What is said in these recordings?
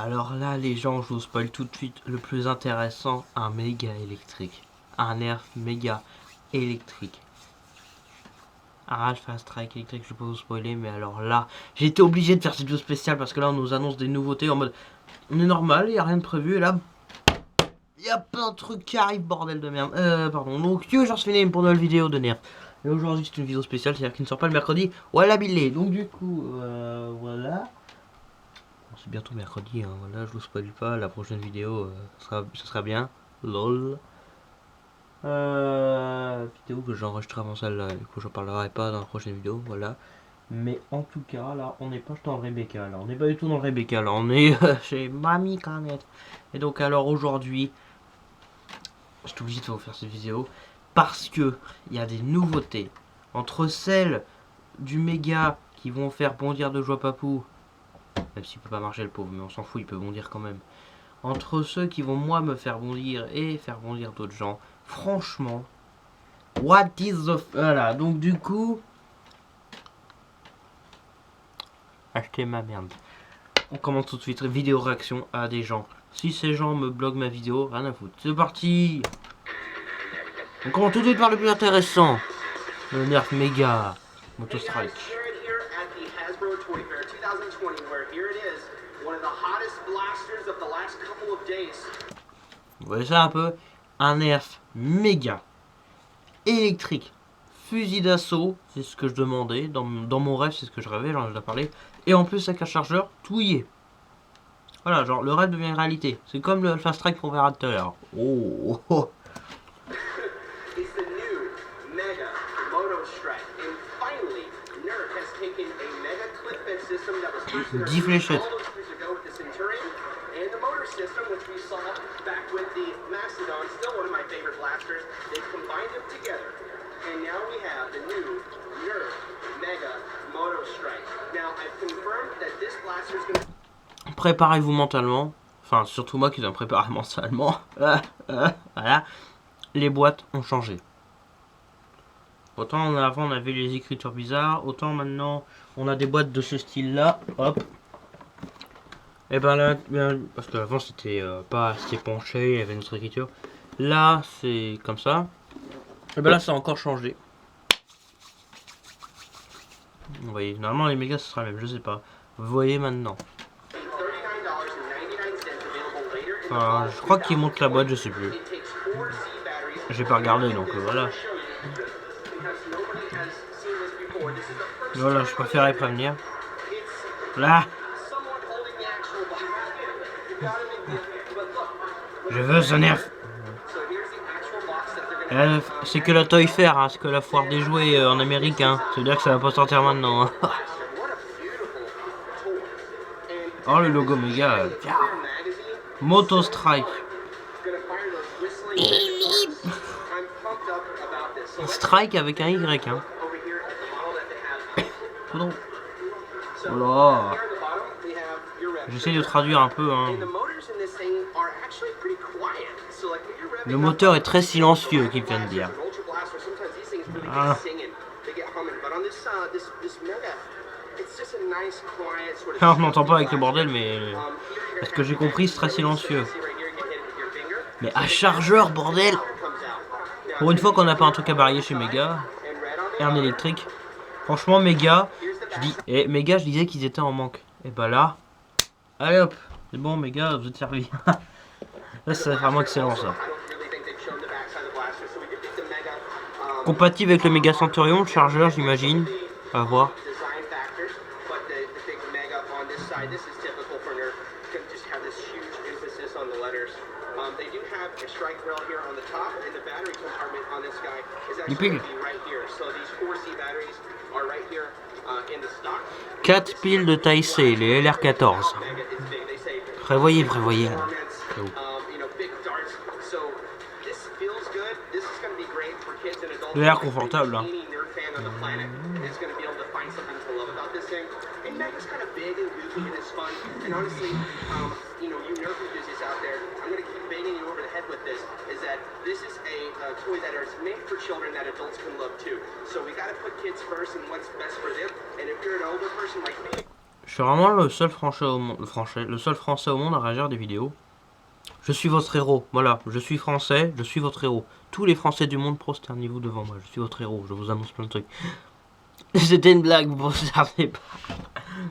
Alors là, les gens, je vous spoil tout de suite. Le plus intéressant, un méga électrique. Un Nerf méga électrique. Un Alpha Strike électrique, je vais pas vous spoiler, mais alors là, j'ai été obligé de faire cette vidéo spéciale parce que là, on nous annonce des nouveautés en mode on est normal, il n'y a rien de prévu, et là, il y a plein de trucs qui arrivent, bordel de merde. Pardon, donc, j'en suis fini pour une nouvelle vidéo de Nerf. Et aujourd'hui, c'est une vidéo spéciale, c'est-à-dire qu'il ne sort pas le mercredi. Voilà, Billy. Donc, du coup, voilà. C'est bientôt mercredi, hein. Voilà, je vous spoil pas. La prochaine vidéo, ça sera bien. LOL. Vidéo que j'enregistre avant celle-là. Du coup, j'en parlerai pas dans la prochaine vidéo. Voilà. Mais en tout cas, là, on n'est pas dans le Rebecca. Là, on n'est pas du tout dans le Rebecca. Là, on est chez Mamie Canet. Et donc, alors aujourd'hui, je suis obligé de vous faire cette vidéo parce que il y a des nouveautés entre celles du méga qui vont faire bondir de joie papou. Même s'il peut pas marcher le pauvre, mais on s'en fout, il peut bondir quand même. Entre ceux qui vont moi me faire bondir et faire bondir d'autres gens, franchement, what is the... Voilà, donc du coup... Achetez ma merde. On commence tout de suite, vidéo réaction à des gens. Si ces gens me bloquent ma vidéo, rien à foutre. C'est parti. On commence tout de suite par le plus intéressant. Le Nerf méga Moto Strike. Vous voyez ça un peu? Un Nerf méga électrique, fusil d'assaut, c'est ce que je demandais. Dans mon rêve, c'est ce que je rêvais, j'en ai déjà parlé. Et en plus avec un chargeur touillé. Voilà, genre le rêve devient une réalité. C'est comme le Alpha Strike qu'on verra tout à l'heure. Oh, oh. 10 fléchettes. Préparez-vous mentalement. Enfin, surtout moi qui dois me préparer mentalement. Voilà. Les boîtes ont changé. Autant avant on avait les écritures bizarres, autant maintenant on a des boîtes de ce style là. Hop. Et ben là, parce qu'avant c'était c'était penché, il y avait une autre écriture. Là c'est comme ça. Et ben là ça a encore changé. Vous voyez, normalement les mégas ce sera le même, je sais pas. Vous voyez maintenant. Enfin, je crois qu'il monte la boîte, je sais plus. J'ai pas regardé donc voilà. Voilà, je préférais prévenir. Là. Je veux ce Nerf. C'est que la Toy Fair, hein, c'est que la foire des jouets en Amérique. Hein. Ça veut dire que ça va pas sortir maintenant. Hein. Oh, le logo méga. Moto Strike. Strike avec un Y. Hein. Non. Oh. J'essaie de traduire un peu. Hein. Le moteur est très silencieux, qu'il vient de dire. Ah. On n'entend pas avec le bordel, mais parce que j'ai compris, c'est très silencieux. Mais à chargeur, bordel. Pour une fois qu'on n'a pas un truc à varier chez Mega et un électrique. Franchement, Mega, je disais qu'ils étaient en manque. Et bah là, allez hop, c'est bon, Mega, vous êtes servi. Là, c'est vraiment excellent ça. Compatible avec le Mega Centurion, le chargeur, j'imagine. À voir. Les piles. 4 piles de taille C, les LR14. Prévoyez. Il a l'air confortable. Hein. Je suis vraiment le seul français au monde, le seul français au monde à réagir à des vidéos. Je suis votre héros, voilà, je suis français, je suis votre héros. Tous les français du monde prosternez-vous devant moi, je suis votre héros, je vous annonce plein de trucs. C'était une blague, vous ne savez pas.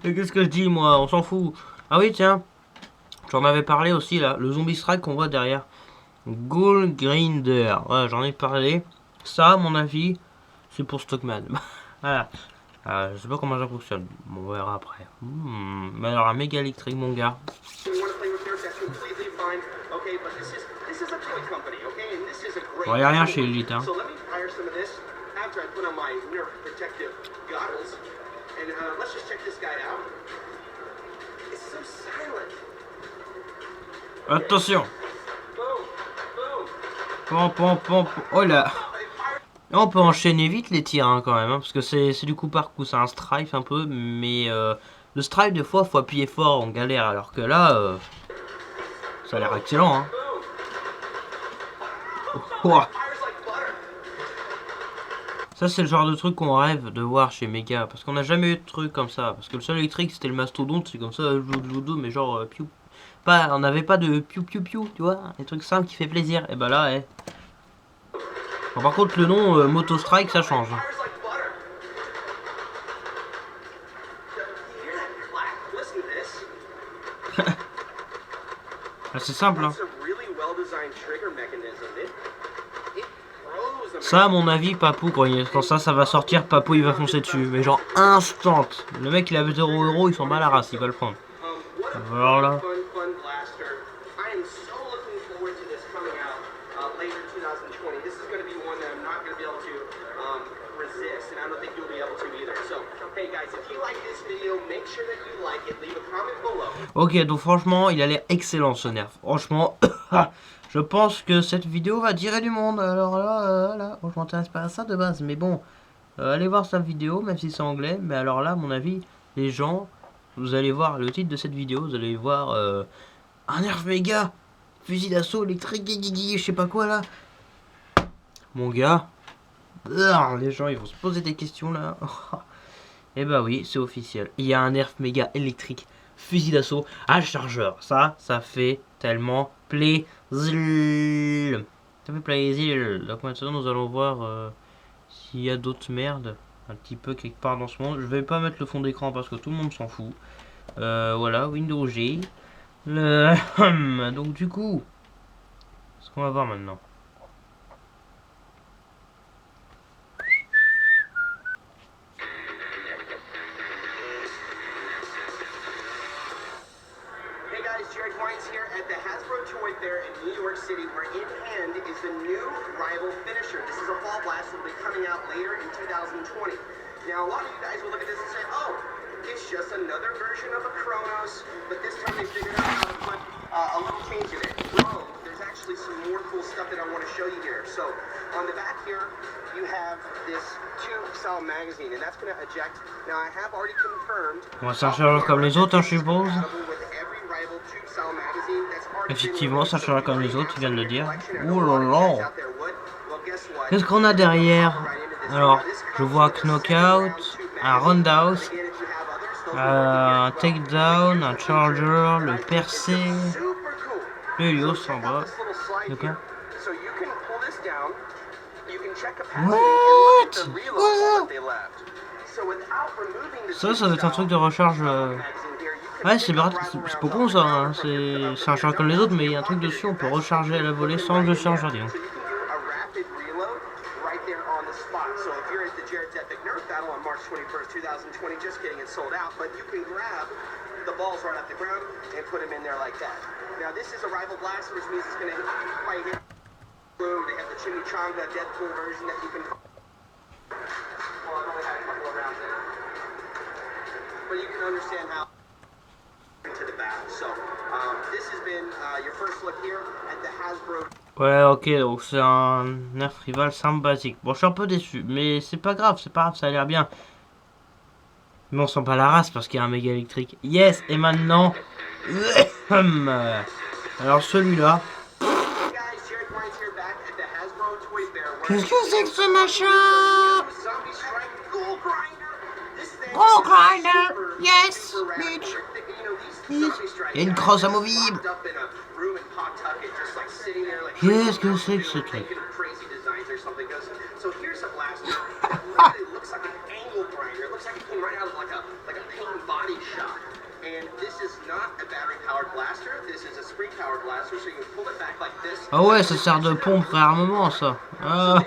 Mais qu'est-ce que je dis moi, on s'en fout. Ah oui tiens, j'en avais parlé aussi là, le zombie strike qu'on voit derrière. Gold Grinder, ouais, j'en ai parlé. Ça, à mon avis, c'est pour Stockman. Voilà. Je sais pas comment ça fonctionne. Bon, on verra après. Mais alors, un méga électrique, mon gars. Bon, y a rien chez Elite, hein. Attention. Oh là. On peut enchaîner vite les tirs hein, quand même, hein, parce que c'est du coup par coup, c'est un strife un peu, mais le strife des fois faut appuyer fort, on galère, alors que là, ça a l'air excellent. Hein. Oh. Ça c'est le genre de truc qu'on rêve de voir chez Mega, parce qu'on n'a jamais eu de truc comme ça, parce que le seul électrique c'était le mastodonte, c'est comme ça, judo, mais genre piou. Pas, on n'avait pas de piou piou piou, tu vois, des trucs simples qui fait plaisir, et bah là, Bon, par contre, le nom Moto Strike, ça change. C'est simple. Hein. Ça, à mon avis, Papou, quand ça va sortir, Papou, il va foncer dessus. Mais genre, instant. Le mec, il avait 0 €, il s'en bat la race, il va le prendre. Voilà. Ok, donc franchement, il a l'air excellent ce nerf. Franchement, je pense que cette vidéo va tirer du monde. Alors là, je m'intéresse pas à ça de base. Mais bon, allez voir sa vidéo, même si c'est anglais. Mais alors là, à mon avis, les gens, vous allez voir le titre de cette vidéo, vous allez voir un nerf méga, fusil d'assaut électrique, je sais pas quoi là. Mon gars, les gens ils vont se poser des questions là. Et bah oui, c'est officiel. Il y a un nerf méga électrique, fusil d'assaut à chargeur. Ça fait tellement plaisir. Ça fait plaisir. Donc maintenant nous allons voir s'il y a d'autres merdes un petit peu quelque part dans ce monde. Je vais pas mettre le fond d'écran parce que tout le monde s'en fout. Voilà, Windows G. Donc du coup, ce qu'on va voir maintenant. Here at the Hasbro Toy Fair in New York City, where in hand is the new rival finisher. This is a fall blast that will be coming out later in 2020. Now, a lot of you guys will look at this and say, oh, it's just another version of a Chronos, but this time they figured out how to put a little change in it. No, there's actually some more cool stuff that I want to show you here. So, on the back here, you have this tube-style magazine, and that's going to eject. Now, I have already confirmed. On va s'en comme les autres, je suppose. Effectivement, ça changera comme les autres, tu viens de le dire. Oh là là. Qu'est-ce qu'on a derrière? Alors, je vois un knockout, un roundhouse, un takedown, un charger, le percé, le Helios en bas. De quoi? What? Ça va être un truc de recharge. Ouais, c'est pas con ça, hein. C'est un charge comme les autres, mais il y a un truc dessus, on peut recharger à la volée sans le chargeur, disons. Ouais, ok, donc c'est un nerf rival simple basique. Bon, je suis un peu déçu, mais c'est pas grave, ça a l'air bien. Mais on sent pas la race parce qu'il y a un méga électrique. Yes, et maintenant... Alors celui-là... Qu'est-ce que c'est que ce machin? Oh, Grinder! Yes, bitch! Il y a une crosse amovible! Qu'est-ce que c'est que ce truc? Ah ouais, ça sert de pompe réarmement, ça. Ah,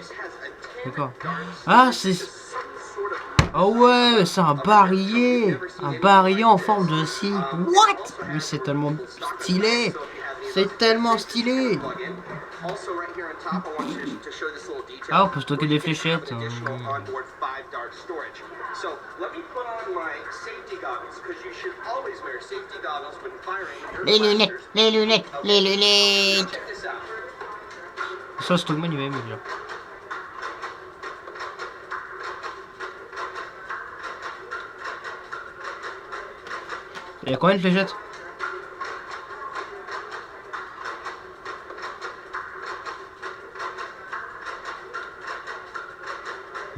d'accord. Ah, c'est... Ah ouais, c'est un barillet. Un barillet en forme de scie. What? Mais c'est tellement stylé. C'est tellement stylé. Ah, on peut stocker des fléchettes. Les lunettes, les lunettes, les lunettes. Ça, c'est tout le monde, il va aimer, déjà. Il y a combien de fléchettes?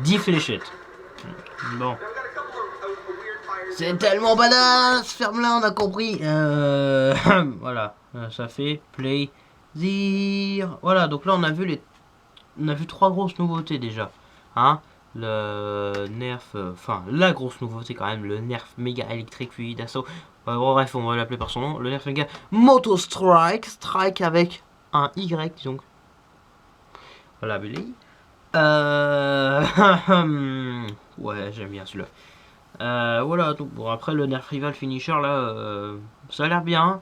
« 10 fléchettes. Bon. C'est tellement badass. Ferme-la, on a compris. Voilà. Ça fait plaisir. Voilà, donc là on a vu on a vu 3 grosses nouveautés déjà. Hein? Le nerf, enfin la grosse nouveauté quand même, le nerf méga électrique fusil d'assaut. Bref, on va l'appeler par son nom. Le nerf méga Moto Strike. Strike avec un Y, disons. Voilà, Billy. Ouais, j'aime bien celui-là. Voilà, donc bon, après le nerf rival finisher là, ça a l'air bien.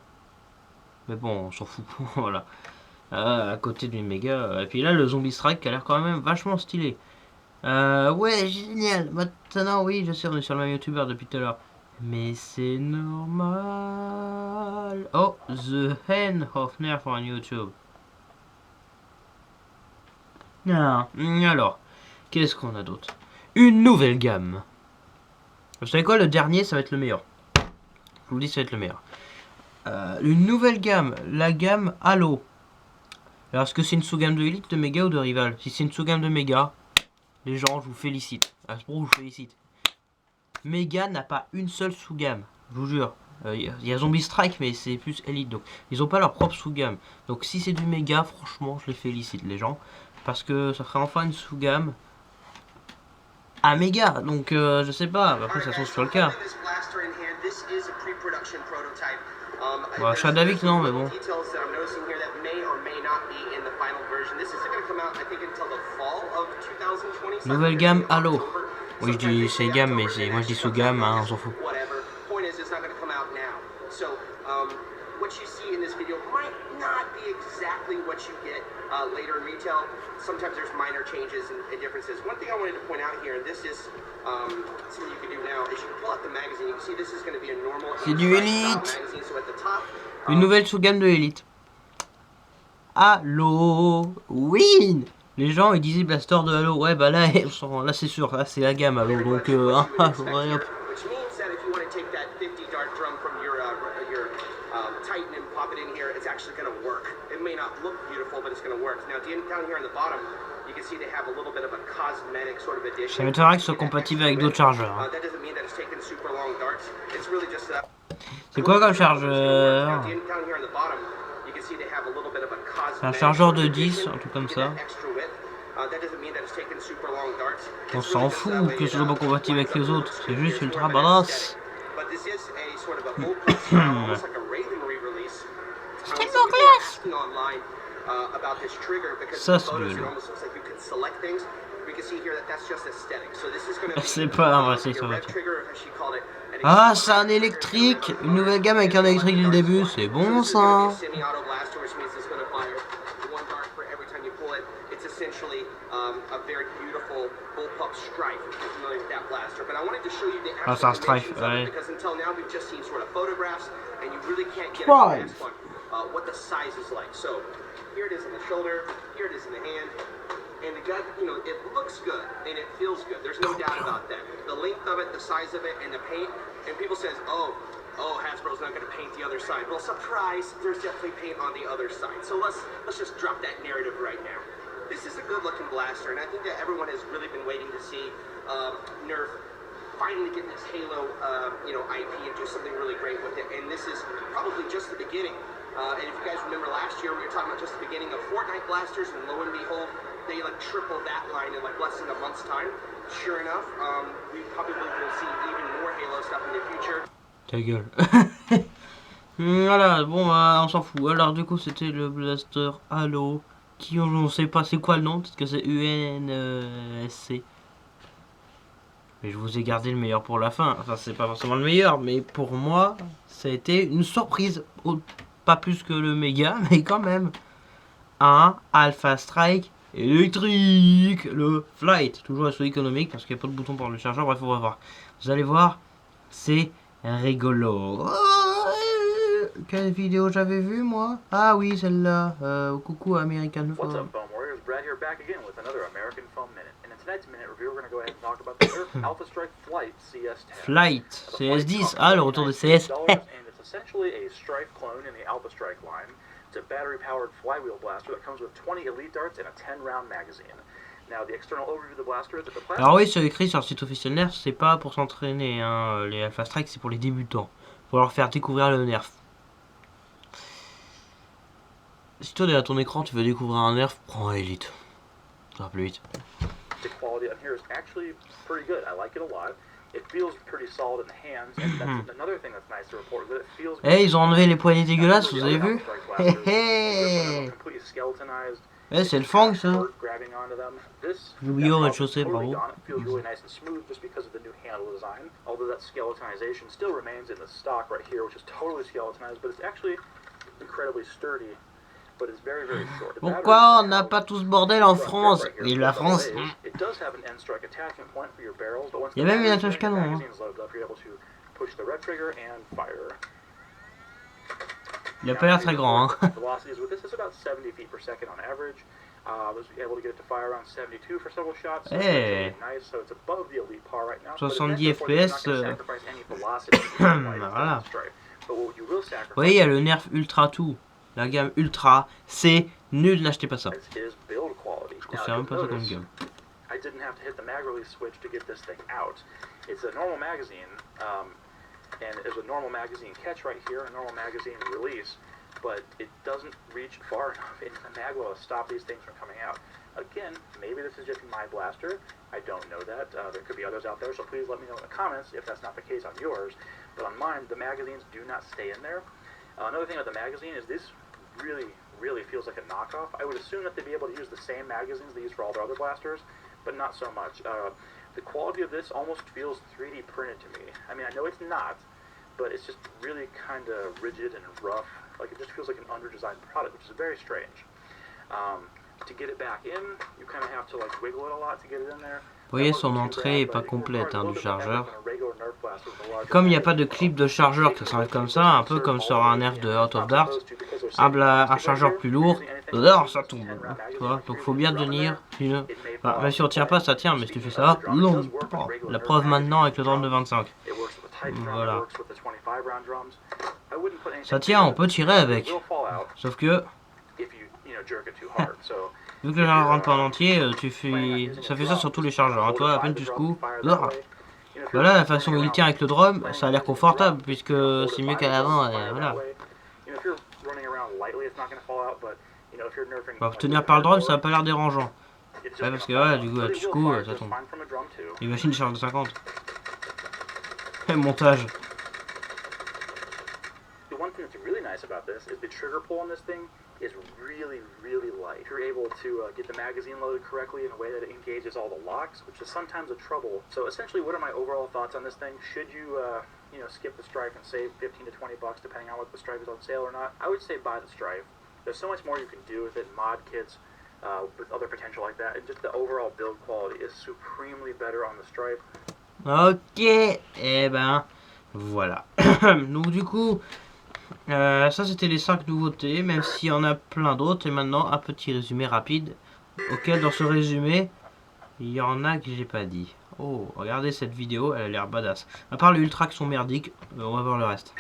Mais bon, on s'en fout. Voilà. À côté du méga. Et puis là, le zombie strike qui a l'air quand même vachement stylé. Ouais, génial. Maintenant, oui, je sais, on est sur le même youtubeur depuis tout à l'heure. Mais c'est normal. Oh, the hand of nerf on YouTube. Ah, alors, qu'est-ce qu'on a d'autre? Une nouvelle gamme. Vous savez quoi, le dernier, ça va être le meilleur. Je vous dis, ça va être le meilleur. Une nouvelle gamme, la gamme Halo. Alors, est-ce que c'est une sous-gamme de Elite, de Méga ou de Rival? Si c'est une sous-gamme de Méga, les gens, je vous félicite. À ce moment, je vous félicite. Méga n'a pas une seule sous-gamme, je vous jure. Il y a Zombie Strike, mais c'est plus Elite. Donc, ils n'ont pas leur propre sous-gamme. Donc, si c'est du Méga, franchement, je les félicite, les gens. Parce que ça ferait enfin une sous-gamme à méga, donc je sais pas, après ça se trouve sur le cas. Bon, achat d'avis non, mais bon. Nouvelle gamme Halo. Oui, je dis c'est gamme, mais moi je dis sous gamme, hein, on s'en fout. What you see in this video might not be exactly what you get later in retail. Sometimes there's minor changes and differences. One thing I wanted to point out here, and this is something you can do now, is you can pull out the magazine. You can see this is going to be a normal magazine. So at the top, une nouvelle sous-gamme de Elite. Halo, win. Les gens ils disaient Blaster de Halo, ouais bah là, là c'est sûr, là c'est la gamme Halo, donc hop. Tighten and pop it in here, it's actually going to work. It may not look beautiful, but it's going to work. Now, down here on the bottom, you can see they have a little bit of a cosmetic sort of addition. Ça m'étonnerait que ce soit compatible avec d'autres chargeurs. That doesn't mean that it's taken super long darts. It's really just that. C'est quoi comme chargeur? C'est un chargeur de 10, un truc comme ça. On s'en fout que ce soit pas compatible avec les autres, c'est juste ultra badass. C'est tellement classe. Ça c'est du lourd. C'est pas un vrai, c'est ça. Ah, c'est un électrique. Une nouvelle gamme avec un électrique dès le début, c'est bon ça. Ah, c'est un strife, ouais. Strife. What the size is like. So here it is in the shoulder, here it is in the hand, and the gun, you know, it looks good and it feels good. There's no doubt about that. The length of it, the size of it, and the paint. And people says, oh, Hasbro's not going to paint the other side. Well, surprise, there's definitely paint on the other side. So let's just drop that narrative right now. This is a good-looking blaster, and I think that everyone has really been waiting to see Nerf finally get this Halo, IP and do something really great with it. And this is probably just the beginning. And if you guys remember last year, we were talking about just the beginning of Fortnite blasters, and lo and behold, they like tripled that line in like less than a month's time. Sure enough, we probably will see even more Halo stuff in the future. Ta gueule. Voilà, bon, on s'en fout. Alors, du coup, c'était le blaster Halo, qui on sait pas c'est quoi le nom, parce que c'est UNSC. Mais je vous ai gardé le meilleur pour la fin. Enfin, c'est pas forcément le meilleur, mais pour moi, ça a été une surprise. Pas plus que le méga, mais quand même. Un Alpha Strike électrique, le Flight, toujours à sous économique parce qu'il n'y a pas de bouton pour le chargeur. Bref, on va voir. Vous allez voir, c'est rigolo. Oh, quelle vidéo j'avais vu moi? Ah oui, celle-là. Coucou American Phone. What's up, Foam Warriors? Brad here, back again with another American Foam Minute. And in tonight's Minute Review, we're going to go ahead and talk about the Nerf Alpha Strike Flight CS10. Flight, CS10. Ah, le retour de CS. And it's essentially a Strife clone in the Alpha Strike line. It's a battery-powered flywheel blaster that comes with 20 elite darts and a 10-round magazine. Now, the external overview of the blaster is that the plastic... Alors oui, c'est écrit sur le site officiel Nerf, c'est pas pour s'entraîner, hein. Les Alpha Strike, c'est pour les débutants. Pour leur faire découvrir le Nerf. Si toi, derrière ton écran, tu veux découvrir un Nerf, prends un Elite. Ça va plus vite. The quality on here is actually pretty good. I like it a lot. It feels pretty solid in the hands, and that's another thing that's nice to report. That it feels. Eh, ils ont enlevé les poignées dégueulasses, vous avez vu? Hé hé. Eh, c'est le fang ça. J'ai oublié au rez-de-chaussée, bravo. Feels really nice and smooth just because of the new handle design. Although that skeletonization still remains in the stock right here, which is totally skeletonized, but it's actually incredibly sturdy. But it's very, very short. Pourquoi on n'a pas tout ce bordel en France? Et la France. It does have an end strike attachment point for your barrels, but once Il y a même une attache canon. Hein. you're able to push the red trigger and fire. Il a pas l'air très grand. Hein. Velocities with this is about 70 feet per second on average. I was able to get it to fire around 72 for several shots. So Hey. Nice, so it's above the elite par right now. 70 FPS. Voilà. Vous Vous voyez, il y a le Nerf Ultra tout. La gamme Ultra, c'est nul, n'achetez pas ça. Je considère même pas ça comme gamme. I didn't have to hit the mag release switch to get this thing out. It's a normal magazine, and there's a normal magazine catch right here, a normal magazine release, but it doesn't reach far enough into the mag well to stop these things from coming out. Again, maybe this is just my blaster. I don't know that. There could be others out there, so please let me know in the comments if that's not the case on yours. But on mine, the magazines do not stay in there. Another thing about the magazine is this really feels like a knockoff. I would assume that they'd be able to use the same magazines they use for all their other blasters, but not so much. The quality of this almost feels 3D printed to me. I mean, I know it's not, but it's just really kind of rigid and rough. Like, it just feels like an under-designed product, which is very strange. To get it back in, you kind of have to like wiggle it a lot to get it in there. Vous voyez, son entrée est pas complète hein, du chargeur. Comme il n'y a pas de clip de chargeur qui s'enlève comme ça, un peu comme sur un Nerf de Out of Dart, un chargeur plus lourd, ça tombe. Tu vois, donc faut bien tenir. Enfin, même si on tient pas, ça tient, mais si tu fais ça, non. La preuve maintenant avec le 32-25. Voilà. Ça tient, on peut tirer avec. Sauf que vu que le chargeur rentre pas en entier, ça fait ça sur tous les chargeurs. Hein. Toi, à peine tu secoues. Voilà, la façon où il tient avec le drum, ça a l'air confortable puisque c'est mieux qu'à l'avant. Voilà. Pour tenir par le drum, ça a pas l'air dérangeant. Ouais, parce que voilà, du coup, tu secoues, ça tombe. Les machines chargent de 50. Et montage. About this is the trigger pull on this thing is really light. You're able to get the magazine loaded correctly in a way that it engages all the locks, which is sometimes a trouble. So essentially, what are my overall thoughts on this thing? Should you skip the Strife and save 15 to 20 bucks depending on what the Strife is on sale or not? I would say buy the Strife. There's so much more you can do with it, mod kits, with other potential like that, and just the overall build quality is supremely better on the Strife. Ok, eh ben voilà. Donc du coup. Ça c'était les 5 nouveautés, même s'il y en a plein d'autres. Et maintenant un petit résumé rapide, auquel dans ce résumé il y en a que j'ai pas dit. Oh, regardez cette vidéo, elle a l'air badass. À part les ultras qui sont merdiques, on va voir le reste.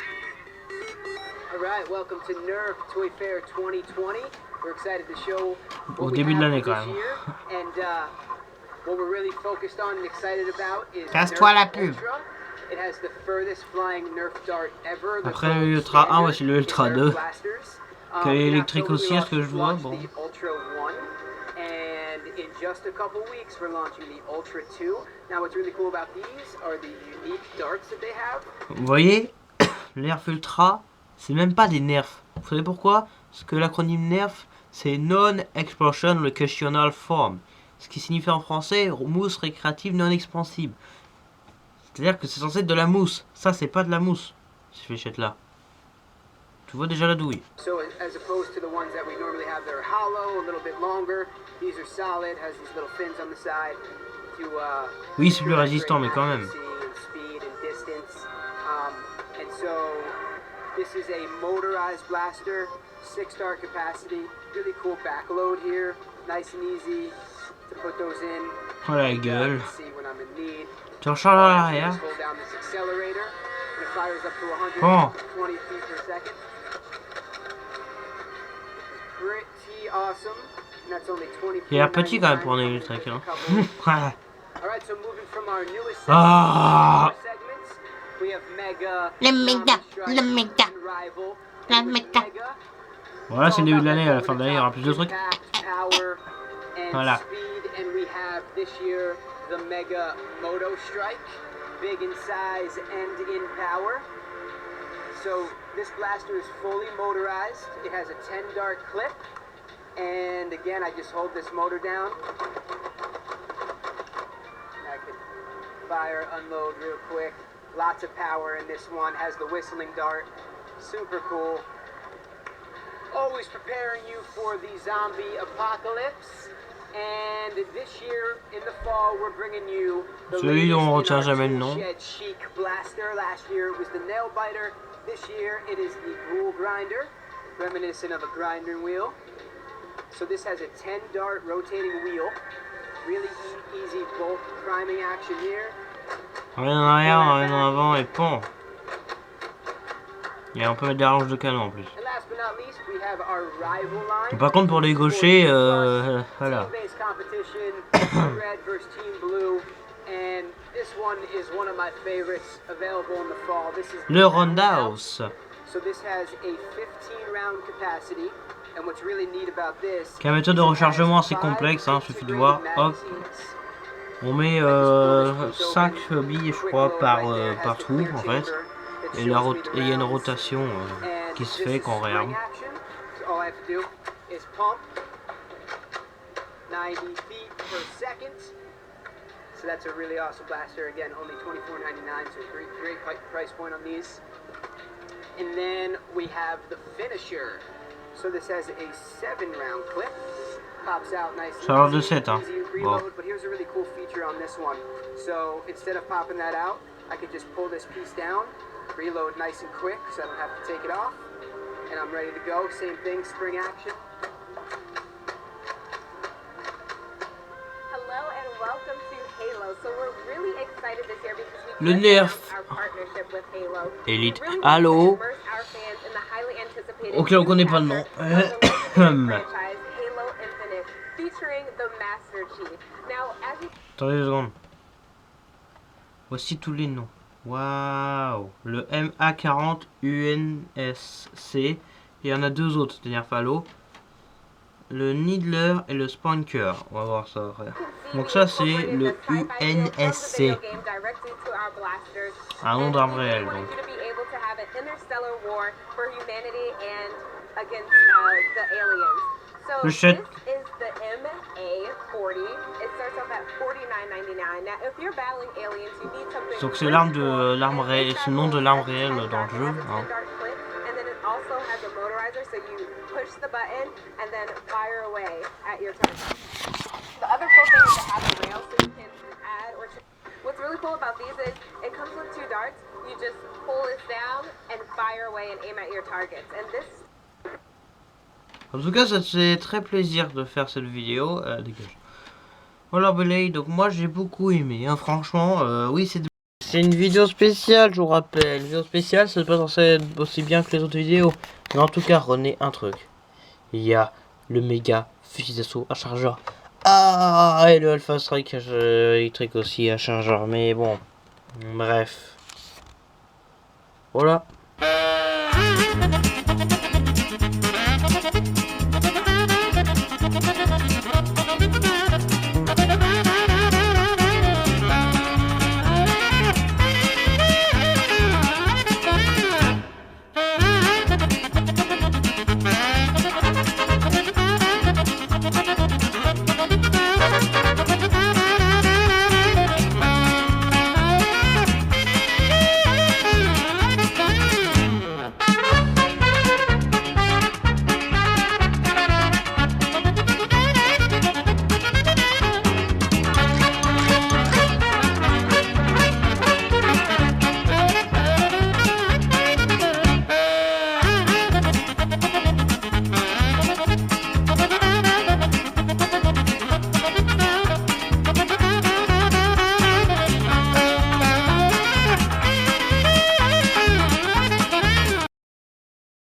Au début de l'année quand même. what we're really focused on and excited about is Casse-toi la Nerf pub. Ultra. It has the furthest flying Nerf dart ever. The Après le gold Ultra 1, standard voici le Ultra in 2. Nerf blasters. Qui est In électrique October, aussi, we à ce que je vois. launched Bon. the Ultra 1, and in just a couple weeks, we're launching the Ultra 2. Now, what's really cool about these are the unique darts that they have. Vous voyez, Nerf Ultra, c'est même pas des nerfs. Vous savez pourquoi? Parce que l'acronyme NERF, c'est Non-Explosion Locational Form. Ce qui signifie en français mousse récréative non expansible. C'est-à-dire que c'est censé être de la mousse. Ça, c'est pas de la mousse, ces fléchettes-là. Tu vois déjà la douille. So as opposed to the ones that we normally have that are hollow, a little bit longer, these are solid, has these little fins on the side to Oui, c'est plus résistant, mais quand même. speed and distance. And so this is a motorized blaster, 6-star capacity, really cool backload here, nice and easy to put those in. Oh la gueule. See when I'm in need. Tu recharges à l'arrière. Just hold down this accelerator and it fires up to Bon. 120 feet per second. Pretty awesome. And that's only 24. Il a l'air petit quand même pour un électrique. Hein. Alright, so moving from our newest Ah. segments, we have Mega, Le méga, Zombie le Strike, méga, and Rival. le méga. Voilà, c'est le début de l'année. À la fin de l'année, il y aura plus de trucs. Power and Voilà. speed, and we have this year the Mega Moto Strike, big in size and in power. So this blaster is fully motorized. It has a 10 dart clip, and again, I just hold this motor down. I can fire, unload real quick. Lots of power in this one. Has the whistling dart. Super cool. Always preparing you for the zombie apocalypse. And this year, in the fall, we're bringing you the Celui dont on latest in retient our jamais le nom. Toolshed Chic blaster. Last year it was the Nail Biter. This year it is the Ghoul Grinder, reminiscent of a grinding wheel. So this has a 10 dart rotating wheel. Really easy bolt priming action here. Rien en arrière, rien en avant et pont. Et on peut mettre des rallonges de canon en plus. And last but not least, we have our rival line. Par contre, pour les gauchers, voilà. Team-based competition, Team Red versus Team Blue, and this one is one of my favorites available in the fall. This is Le Roundhouse. So this has a 15-round capacity, and what's really neat about this. Qui a une méthode de rechargement assez complexe, hein, suffit de voir. Hop, on met 5 billes, je crois, par tour en fait. Et il y a une rotation qui se fait quand on réarme. All I have to do is pump 90 feet per second. So that's a really awesome blaster. Again, only $24.99, so great price point on these. And then we have the finisher. So this has a 7-round clip. Pops out nice and Ça a l'air de easy, 7, hein. easy reload, but here's a really cool feature on this one. So instead of popping that out, I could just pull this piece down, reload nice and quick so I don't have to take it off. And I'm ready to go. Same thing, spring action. Hello and welcome to Halo. So we're really excited this year because we Le just Nerf. announced our partnership with Halo. Elite. We really Allô? want to immerse our fans in the highly anticipated Ok, on connaît pas le new nom. chapter of the legendary franchise Halo Infinite, featuring the Master Chief. Now, as you Attendez 2 secondes. Voici tous les noms. Waouh. Le MA40 UNSC. Et il y en a 2 autres, c'est-à-dire Halo. Le Needler et le Spanker. On va voir ça après. Donc ça c'est le UNSC. Un nom d'arme réel donc. Le shit. Donc c'est l'arme de l'arme réelle, c'est le nom de l'arme réelle dans le jeu. Hein. And then it also has a motorizer, so you push the button and then fire away at your target. The other cool thing is it has a rail, so you can add or what's really cool about these is it comes with 2 darts. You just pull this down and fire away and aim at your targets. And this. En tout cas, ça fait très plaisir de faire cette vidéo. Dégage. Voilà, Belay, donc moi j'ai beaucoup aimé. Hein, franchement, oui, c'est une vidéo spéciale, je vous rappelle. Une vidéo spéciale, c'est pas censé être aussi bien que les autres vidéos. Mais en tout cas, retenez un truc. Il y a le méga fusil d'assaut à chargeur Ah, et le Alpha Strike électrique aussi à chargeur, mais bon, bref. Voilà.